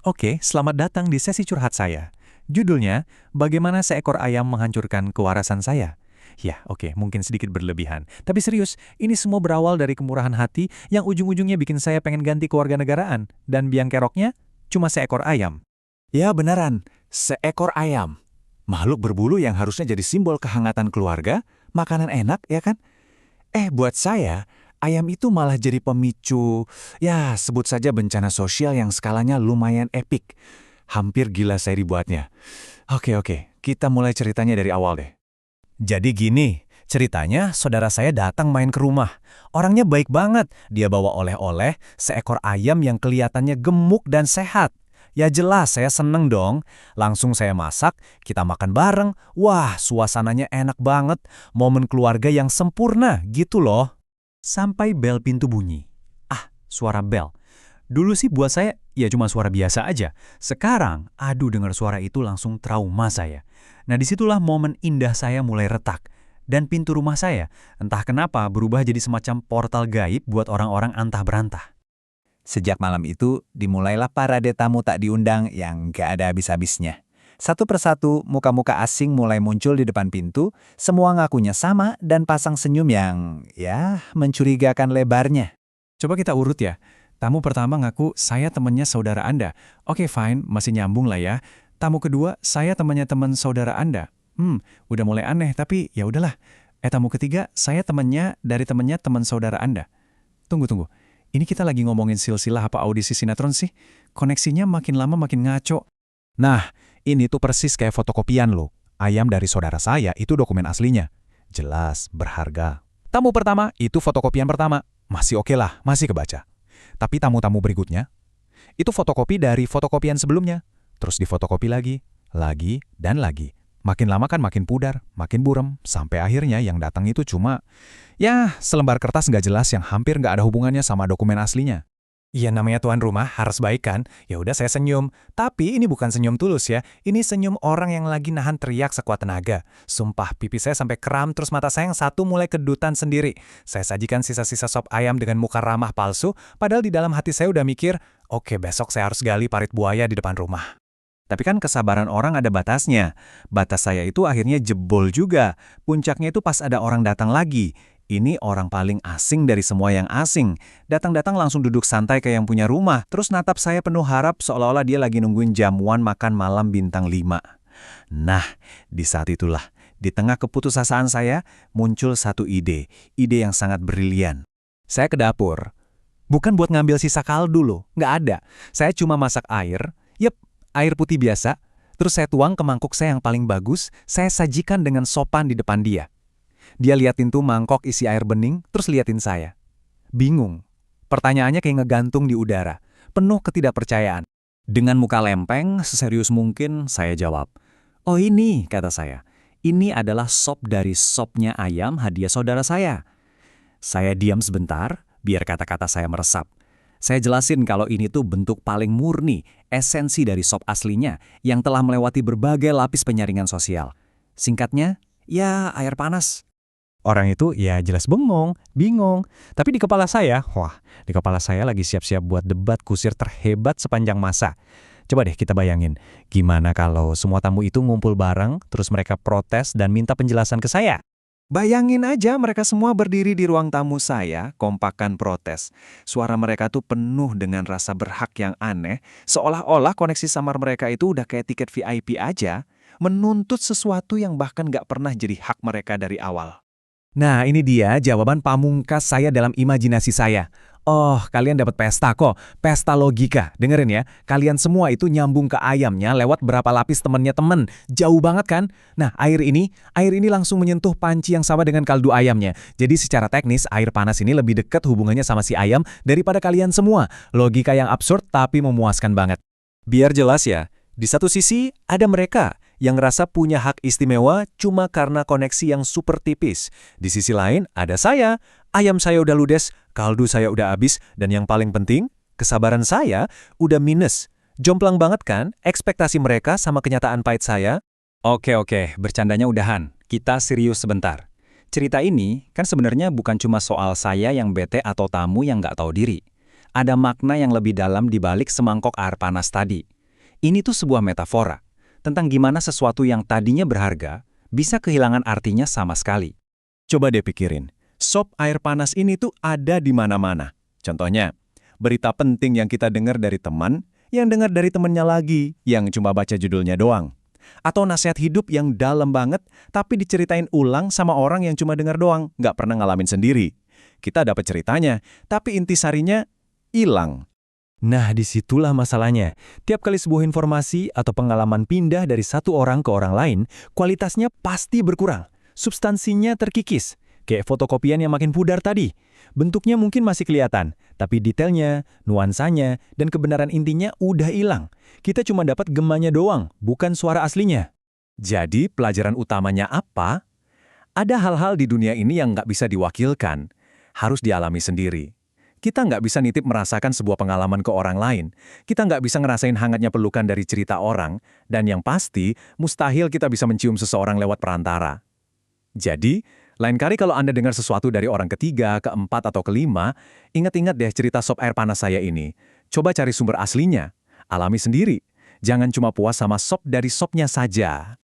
Oke, selamat datang di sesi curhat saya. Judulnya, Bagaimana Seekor Ayam Menghancurkan Kewarasan Saya. Ya, oke, mungkin sedikit berlebihan. Tapi serius, ini semua berawal dari kemurahan hati yang ujung-ujungnya bikin saya pengen ganti kewarganegaraan. Dan biang keroknya, cuma seekor ayam. Ya beneran, seekor ayam. Makhluk berbulu yang harusnya jadi simbol kehangatan keluarga, makanan enak ya kan? Buat saya, ayam itu malah jadi pemicu, ya sebut saja bencana sosial yang skalanya lumayan epik. Hampir gila saya dibuatnya. Oke, kita mulai ceritanya dari awal deh. Jadi gini, ceritanya saudara saya datang main ke rumah. Orangnya baik banget, dia bawa oleh-oleh, seekor ayam yang kelihatannya gemuk dan sehat. Ya jelas, saya seneng dong. Langsung saya masak, kita makan bareng. Wah, suasananya enak banget. Momen keluarga yang sempurna, gitu loh. Sampai bel pintu bunyi. Suara bel. Dulu sih buat saya, ya cuma suara biasa aja. Sekarang, dengar suara itu langsung trauma saya. Nah, disitulah momen indah saya mulai retak. Dan pintu rumah saya, entah kenapa berubah jadi semacam portal gaib buat orang-orang antah berantah. Sejak malam itu, dimulailah parade tamu tak diundang yang gak ada habis-habisnya. Satu persatu, muka-muka asing mulai muncul di depan pintu, semua ngakunya sama dan pasang senyum yang, ya, mencurigakan lebarnya. Coba kita urut ya. Tamu pertama ngaku, saya temannya saudara Anda. Oke, fine, masih nyambung lah ya. Tamu kedua, saya temannya teman saudara Anda. Udah mulai aneh, tapi ya udahlah. Tamu ketiga, saya temannya dari temannya teman saudara Anda. Tunggu. Ini kita lagi ngomongin silsilah apa audisi sinetron sih? Koneksinya makin lama makin ngaco. Nah, ini tuh persis kayak fotokopian loh. Ayam dari saudara saya itu dokumen aslinya. Jelas, berharga. Tamu pertama itu fotokopian pertama. Masih oke lah, masih kebaca. Tapi tamu-tamu berikutnya, itu fotokopi dari fotokopian sebelumnya. Terus difotokopi lagi, dan lagi. Makin lama kan makin pudar, makin buram, sampai akhirnya yang datang itu cuma, ya selembar kertas nggak jelas yang hampir nggak ada hubungannya sama dokumen aslinya. Iya, namanya tuan rumah harus baik kan? Ya udah saya senyum. Tapi ini bukan senyum tulus ya. Ini senyum orang yang lagi nahan teriak sekuat tenaga. Sumpah, pipi saya sampai kram, terus mata saya yang satu mulai kedutan sendiri. Saya sajikan sisa-sisa sop ayam dengan muka ramah palsu, padahal di dalam hati saya udah mikir, oke, besok saya harus gali parit buaya di depan rumah. Tapi kan kesabaran orang ada batasnya. Batas saya itu akhirnya jebol juga. Puncaknya itu pas ada orang datang lagi. Ini orang paling asing dari semua yang asing. Datang-datang langsung duduk santai kayak yang punya rumah. Terus natap saya penuh harap seolah-olah dia lagi nungguin jamuan makan malam bintang 5. Nah, di saat itulah, di tengah keputusasaan saya, muncul satu ide. Ide yang sangat brilian. Saya ke dapur. Bukan buat ngambil sisa kaldu loh, nggak ada. Saya cuma masak air. Yep, air putih biasa. Terus saya tuang ke mangkuk saya yang paling bagus, saya sajikan dengan sopan di depan dia. Dia liatin tuh mangkok isi air bening, terus liatin saya. Bingung. Pertanyaannya kayak ngegantung di udara. Penuh ketidakpercayaan. Dengan muka lempeng, seserius mungkin, saya jawab. Oh ini, kata saya. Ini adalah sop dari sopnya ayam hadiah saudara saya. Saya diam sebentar, biar kata-kata saya meresap. Saya jelasin kalau ini tuh bentuk paling murni, esensi dari sop aslinya, yang telah melewati berbagai lapis penyaringan sosial. Singkatnya, ya air panas. Orang itu ya jelas bengong, bingung. Tapi di kepala saya lagi siap-siap buat debat kusir terhebat sepanjang masa. Coba deh kita bayangin, gimana kalau semua tamu itu ngumpul bareng, terus mereka protes dan minta penjelasan ke saya? Bayangin aja mereka semua berdiri di ruang tamu saya, kompakan protes. Suara mereka tuh penuh dengan rasa berhak yang aneh, seolah-olah koneksi samar mereka itu udah kayak tiket VIP aja, menuntut sesuatu yang bahkan gak pernah jadi hak mereka dari awal. Nah, ini dia jawaban pamungkas saya dalam imajinasi saya. Oh, kalian dapat pesta kok. Pesta logika. Dengerin ya, kalian semua itu nyambung ke ayamnya lewat berapa lapis temennya temen. Jauh banget kan? Nah, air ini langsung menyentuh panci yang sama dengan kaldu ayamnya. Jadi secara teknis, air panas ini lebih dekat hubungannya sama si ayam daripada kalian semua. Logika yang absurd tapi memuaskan banget. Biar jelas ya, di satu sisi ada mereka yang ngerasa punya hak istimewa cuma karena koneksi yang super tipis. Di sisi lain, ada saya. Ayam saya udah ludes, kaldu saya udah habis, dan yang paling penting, kesabaran saya udah minus. Jomplang banget kan ekspektasi mereka sama kenyataan pahit saya? Oke, bercandanya udahan. Kita serius sebentar. Cerita ini kan sebenarnya bukan cuma soal saya yang bete atau tamu yang nggak tahu diri. Ada makna yang lebih dalam di balik semangkok air panas tadi. Ini tuh sebuah metafora tentang gimana sesuatu yang tadinya berharga bisa kehilangan artinya sama sekali. Coba deh pikirin, sop air panas ini tuh ada di mana-mana. Contohnya, berita penting yang kita dengar dari teman, yang dengar dari temannya lagi, yang cuma baca judulnya doang. Atau nasihat hidup yang dalam banget, tapi diceritain ulang sama orang yang cuma dengar doang, nggak pernah ngalamin sendiri. Kita dapat ceritanya, tapi intisarinya hilang. Nah, disitulah masalahnya. Tiap kali sebuah informasi atau pengalaman pindah dari satu orang ke orang lain, kualitasnya pasti berkurang. Substansinya terkikis, kayak fotokopian yang makin pudar tadi. Bentuknya mungkin masih kelihatan, tapi detailnya, nuansanya, dan kebenaran intinya udah hilang. Kita cuma dapat gemanya doang, bukan suara aslinya. Jadi, pelajaran utamanya apa? Ada hal-hal di dunia ini yang nggak bisa diwakilkan, harus dialami sendiri. Kita nggak bisa nitip merasakan sebuah pengalaman ke orang lain. Kita nggak bisa ngerasain hangatnya pelukan dari cerita orang, dan yang pasti, mustahil kita bisa mencium seseorang lewat perantara. Jadi, lain kali kalau Anda dengar sesuatu dari orang ketiga, keempat, atau kelima, ingat-ingat deh cerita sop air panas saya ini. Coba cari sumber aslinya, alami sendiri. Jangan cuma puas sama sop dari sopnya saja.